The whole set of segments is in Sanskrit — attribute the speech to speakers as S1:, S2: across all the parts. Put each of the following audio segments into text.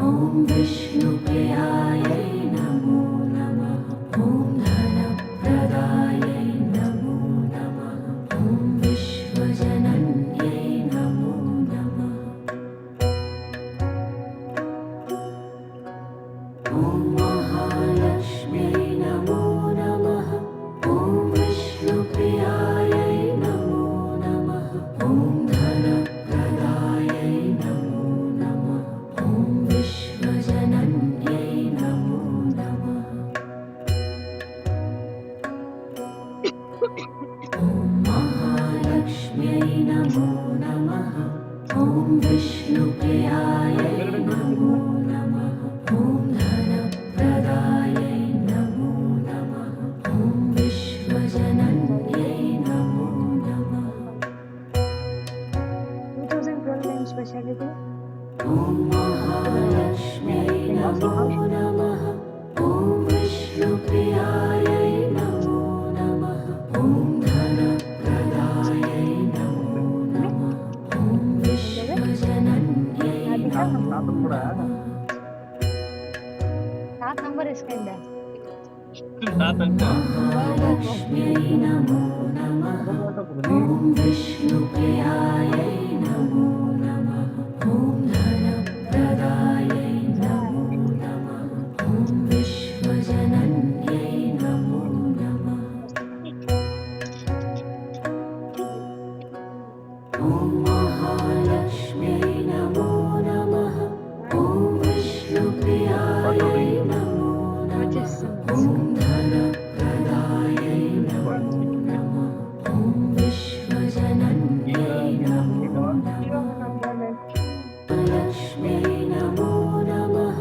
S1: ॐ विष्णुप्रियायै नमो नमः। ॐ धनप्रदायै नमो नमः। ॐ विश्वजनन्यै नमो नमः। ॐ महालक्ष्म्यै नमो नमः। ॐ विष्णुप्रियायै नमो नमः। ॐ धनप्रदायै नमो नमः। ॐ विश्वजनन्यै नमो नमः। ॐ महालक्ष्म्यै नमो नमः। ॐ विष्णुप्रियायै नमो नमः। ॐ धनप्रदायै नमो नमः। ॐ विश्वजनन्यै नमो नमः।
S2: 2012 specialty.
S1: ॐ महालक्ष्म्यै नमो नमः। ॐ विष्णुप्रियायै नमो नमः। ॐ धनप्रदायै नमो नमः। ॐ विश्वजनन्यै नमो नमः।
S2: सात नंबर इसके
S1: महालक्ष्म्यै नमो नमः। ॐ विष्णुप्रियायै नमो नमः। ॐ धनप्रदायै नमो नमः। ॐ विश्वजनन्यै नमो नमः। ॐ महालक्ष्म्यै नमो नमः। ॐ विष्णुप्रियायै नमो नमः। ॐ धनप्रदायै नमो नमः। ॐ विश्वजनन्यै नमो नमः। लक्ष्म्यै नमो नमः।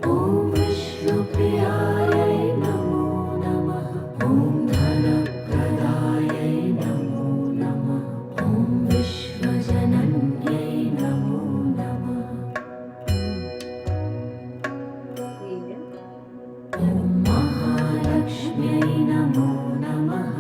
S1: ॐ विष्णुप्रियायै नमो नमः। ॐ धनप्रदायै नमो नमः। ॐ विश्वजनन्यै नमो नमः। ॐ महालक्ष्म्यै नमो नमः।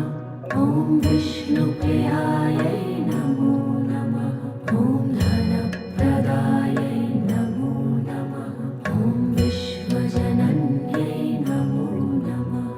S1: ॐ विष्णुप्रियायै नमो नमः। ॐ धनप्रदायै नमो नमः। ॐ विश्वजनन्यै नमो नमः।